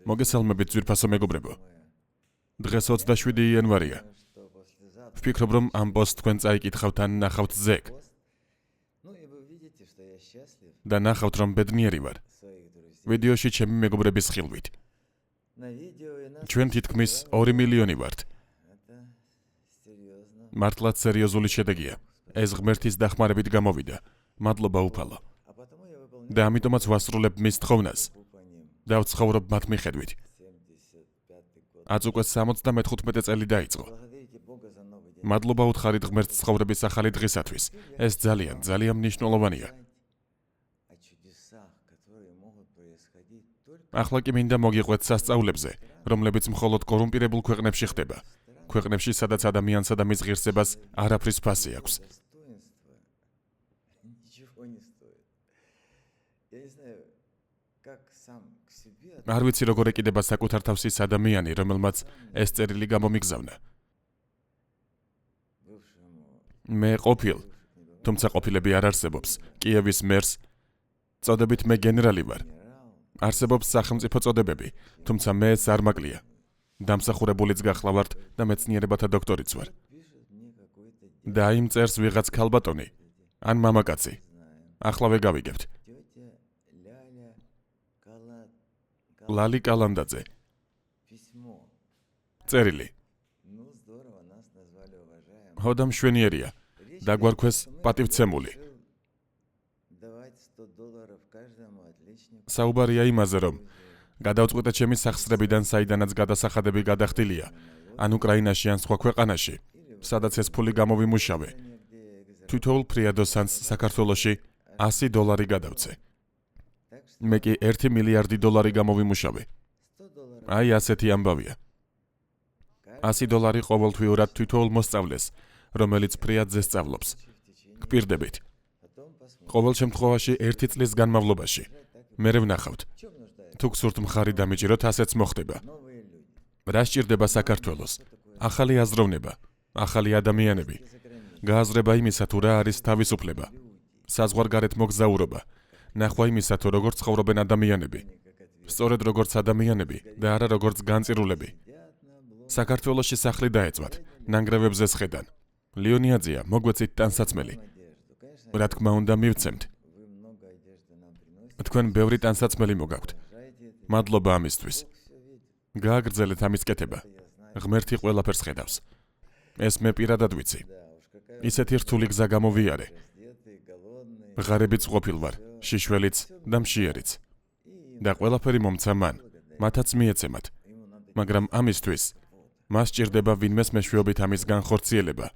მოგესალმებით ძვირფასო მეგობრებო. დღეს 27 იანვარია. ვფიქრობ, რომ ამ პოსტს თქვენ წაიკითხავთ ან ნახავთ ზეგ. და ნახავთ, რომ ბედნიერი ვარ. ვიდეოში ჩემი მეგობრების ხილვით. ჩვენ თითქმის 2 მილიონი ვართ. მართლაც სერიოზული შედეგია. ეს ღმერთის დახმარებით გამოვიდა. მადლობა უფალო. და ამიტომაც ვასრულებ მის თხოვნას. დავცხოვრობ მათ მიხედვით. აწ უკვე 75 წელი დაიწყო. მადლობა უთხარით ღმერთს ცხოვრების ახალი დღისათვის. ეს ძალიან მნიშვნელოვანია. ახლა კი მინდა მოგიყვეთ სასწაულებზე, რომლებიც მხოლოდ კორუმპირებულ ქვეყნებში ხდება. ქვეყნებში, სადაც ადამიანსა და მის ღირსებას არაფრის ფასი აქვს. არ ვიცი როგორ ეკიდება საკუთარ თავს ის ადამიანი, რომელმაც ეს წერილი გამომიგზავნა. მე ყოფილ, თუმცა ყოფილები არ არსებობს, კიევის მერს, წოდებით მე გენერალი ვარ. არსებობს სახელმწიფო წოდებები, თუმცა მე ეს არ მაკლია. დამსახურებულიც გახლავართ და მეცნიერებათა დოქტორიც ვარ. და იმ წერს ვიღაც ქალბატონი, ან მამაკაცი. ახლავე გავიგებთ. ლალი კალანდაძე. წერილი. ჰოდა მშვენიერია. დაგვარქვეს პატივცემული. საუბარია იმაზე, რომ გადავწყვიტე ჩემი სახსრებიდან, საიდანაც გადასახადები გადახდილია, ან უკრაინაში, ან სხვა ქვეყანაში, სადაც ეს ფული გამოვიმუშავე. თითოეულ ფრიადოსანს საქართველოში $100 გადავწე. მე კი $1 მილიარდი გამოვიმუშავე. აი ასეთი ამბავია. $100 ყოველთვიურად თითოეულ მოსწავლეს, რომელიც ფრიადზე სწავლობს. გპირდებით. ყოველ შემთხვევაში 1 წლის განმავლობაში. მე ვნახავთ. თუ გსურთ მხარი დამიჭიროთ, ასეც მოხდება. რა სჭირდება საქართველოს? ახალი აზროვნება, ახალი ადამიანები. გააზრება იმისა, თუ რა არის თავისუფლება. საზღვარგარეთ მოგზაურობა. ნახვა იმისა, თუ როგორ ცხოვრობენ ადამიანები. სწორედ როგორც ადამიანები და არა როგორც განწირულები. საქართველოში სახლი დაეწვათ, ნანგრევებზე სხედან. ლიონიაძეა, მოგვეცით ტანსაცმელი. რა თქმა უნდა მივცემთ. თქვენ ბევრი ტანსაცმელი მოგაქვთ. მადლობა ამისთვის. გააგრძელეთ ამის კეთება. ღმერთი ყველაფერს ხედავს. ეს მე პირადად ვიცი. ისეთი რთული გზა გამოვიარე. ღარებიც ყოფილ ვარ, შიშველიც და მშიერიც. და ყველაფერი მომცა მან, მათაც მიეცემათ. მაგრამ ამისთვის მას სჭირდება ვინმეს მეშვეობით ამის განხორციელება.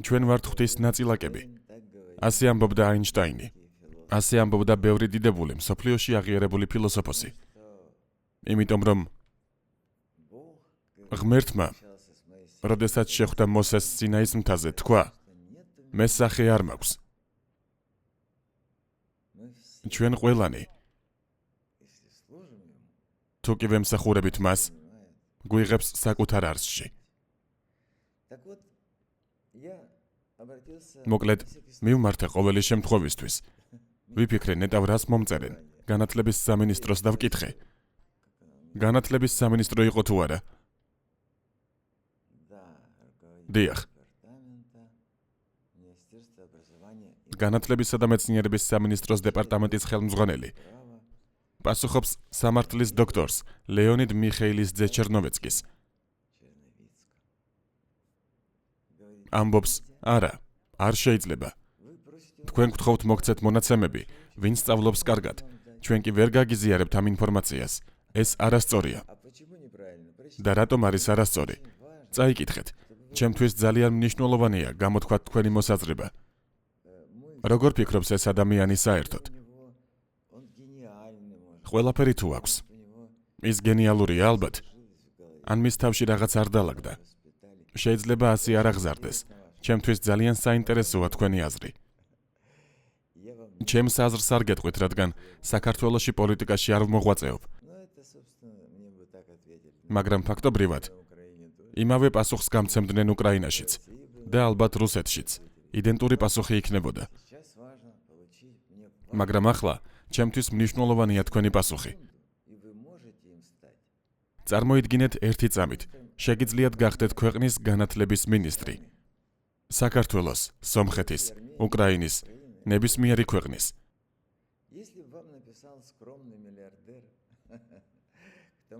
ჩვენ ვართ ღვთის ნაწილაკები. ასე ამბობდა აინშტაინი. ასე ამბობდა ბევრი დიდებული მსოფლიოში აღიარებული ფილოსოფოსი. იმიტომ რომ ღმერთმა, როდესაც შეხვდა მოსეს სინაის მთაზე, თქვა, მე სახე არ მაქვს. ჩვენ ყველანი, თუ კი ვემსახურებით მას, გვიღებს საკუთარ არსში. მოკლედ, მივმართე ყოველი შემთხვევისთვის. ვიფიქრე ნეტავ რას მომწერენ, განათლების სამინისტროს დავკითხე. განათლების სამინისტრო იყო თუ არა? დიახ. განათლებისა და მეცნიერების სამინისტროს დეპარტამენტის ხელმძღვანელი. პასუხობს სამართლის დოქტორს ლეონიდ მიხეილის ძე ჩერნოვეცკის. ამბობს, არა, არ შეიძლება. თქვენ გთხოვთ მოგცეთ მონაცემები, ვინ სწავლობს კარგად. ჩვენ კი ვერ გაგიზიარებთ ამ ინფორმაციას. ეს არასწორია. და რატომ არის არასწორი? წაიკითხეთ. ჩემთვის ძალიან მნიშვნელოვანია გამოთქვათ თქვენი მოსაზრება. როგორ ფიქრობს ეს ადამიანი საერთოდ? ყველაფერი თუ აქვს. ის გენიალურია ალბათ. ან მის თავში რაღაც არ დაალაგდა. შეიძლება ასე არ აღზარდეს. ჩემთვის ძალიან საინტერესოა თქვენი აზრი. ჩემს აზრს არ გეტყვით, რადგან საქართველოში პოლიტიკაში არ მოღვაწეობ. მაგრამ ფაქტობრივად, იმავე პასუხს გამცემდნენ უკრაინაშიც და ალბათ რუსეთშიც. იდენტური პასუხი იქნებოდა. მაგრამ ახლა, ჩემთვის მნიშვნელოვანია თქვენი პასუხი. წარმოიდგინეთ ერთი წამით, შეგიძლიათ გახდეთ ქვეყნის განათლების მინისტრი. საქართველოს, სომხეთის, უკრაინის, ნებისმიერი ქვეყნის.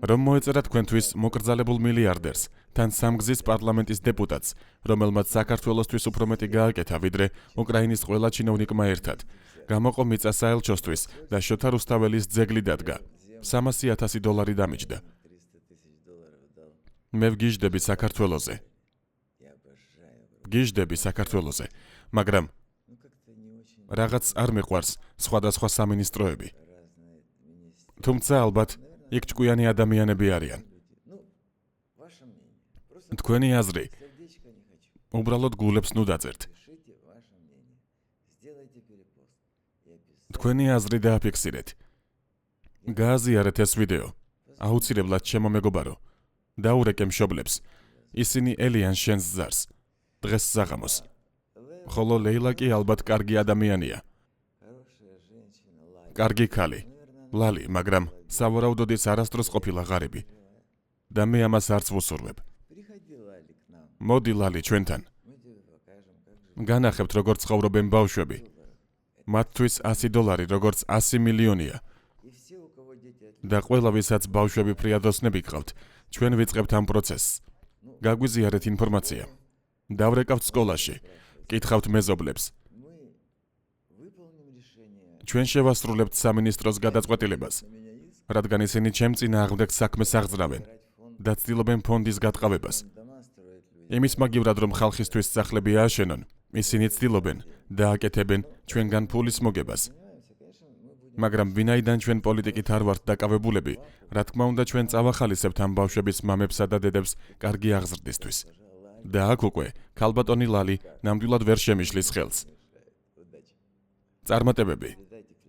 რომ მოეწერა თქვენთვის მოკრძალებულ მილიარდერს, თან სამგზის პარლამენტის დეპუტატს, რომელმაც საქართველოსთვის უფრო მეტი გააკეთა, ვიდრე უკრაინის ყველა ჩინოვნიკმა ერთად. გამოყო მიწა საელჩოსთვის და შოთა რუსთაველის ძეგლი დადგა. $300,000 დამიჯდა. მე ვგიჟდები საქართველოზე. მაგრამ რაღაც არ მიყვარს სხვადასხვა სამინისტროები. თუმცა ალბათ იქ ჭკვიანი ადამიანები არიან. თქვენი აზრი. უბრალოდ გულებს ნუ დაწერთ. თქვენი აზრი დააფიქსირეთ. გააზიარეთ ეს ვიდეო. აუცილებლად ჩემო მეგობარო. დაურეკე მშობლებს. ისინი ელიან შენს ზარს. დღეს საღამოს. ხოლო ლეილა კი ალბათ კარგი ადამიანია. კარგი ქალი. ლალი, მაგრამ სავარაუდოდ ის არასდროს ყოფილა ღარიბი. და მე ამას არც ვუსურვებ. მოდი ლალი ჩვენთან. განახებთ როგორ ცხოვრობენ ბავშვები. მათთვის $100 როგორც 100 მილიონია. და ყველა ვისაც ბავშვები ფრიადოსნები გყავთ, ჩვენ ვიწყებთ ამ პროცესს. გაგვიზიარეთ ინფორმაცია. დავრეკავთ სკოლაში. კითხავთ მეზობლებს. ჩვენ შევასრულებთ სამინისტროს გადაწყვეტილებას, რადგან ისინი ჩემ წინააღმდეგ საქმეს აღძრავენ და ცდილობენ ფონდის გატყავებას. იმის მაგივრად რომ ხალხისთვის სახლები ააშენონ, ისინი ცდილობენ დააკეთებენ ჩვენგან ფულის მოგებას. მაგრამ ვინაიდან ჩვენ პოლიტიკით არ ვართ დაკავებულები, რა თქმა უნდა ჩვენ წავახალისებთ ამ ბავშვების მამებსა და დედებს კარგი აღზრდისთვის. და აქ უკვე ქალბატონი ლალი ნამდვილად ვერ შემიშლის ხელს. წარმატებები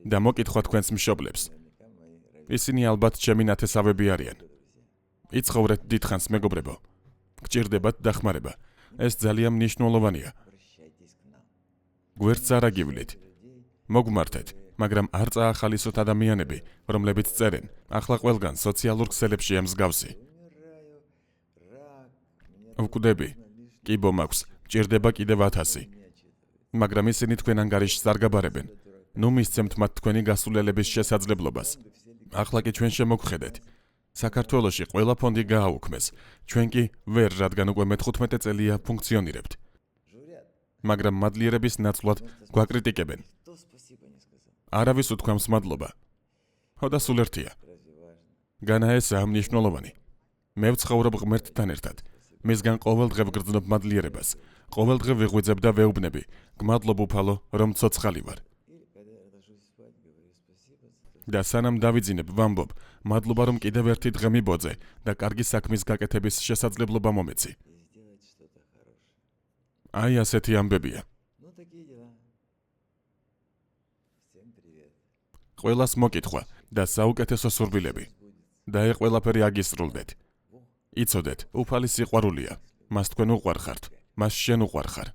და მოკითხვა თქვენს მშობლებს. ისინი ალბათ ჩემი ნათესავები არიან. იცხოვრეთ დიდხანს მეგობრებო. გჭირდებათ დახმარება. ეს ძალიან მნიშვნელოვანია. გვერდს არ აგივლით. მოგმართეთ, მაგრამ არ წაახალისოთ ადამიანები, რომლებიც წერენ, ახლა ყველგან სოციალურ ქსელებში ემსგავსი. ვკვდები, კიბო მაქვს, გჭირდება კიდევ 1000. მაგრამ ისინი თქვენ ანგარიშს არ გაბარებენ. ნუ მისცემთ მათ თქვენი გასულელების შესაძლებლობას. ახლა კი ჩვენ შემოგხედეთ. საქართველოში ყველა ფონდი გააუქმეს. ჩვენ კი ვერ, რადგან უკვე მე-15 წელია ფუნქციონირებთ. მაგრამ მადლიერების ნაცვლად გვაკრიტიკებენ. არავის უთქვამს მადლობა. ხო და სულ ერთია. განა ესაა მნიშვნელოვანი. მე ვცხოვრობ ღმერთთან ერთად. მისგან ყოველდღე ვგრძნობ მადლიერებას. ყოველდღე ვიღვიძებ და ვეუბნები. გმადლობ უფალო, რომ ცოცხალი ვარ. და სანამ დავიძინებ, ვამბობ, მადლობა რომ კიდევ ერთი დღე მიბოძე და კარგი საქმის გაკეთების შესაძლებლობა მომეცი. აი ასეთი ამბებია. ყველას მოკითხვა და საუკეთესო სურვილები. და ეს ყველაფერი აგისრულდეთ. იცოდეთ, უფალი სიყვარულია. მას თქვენ უყვარხართ, მას შენ უყვარხარ.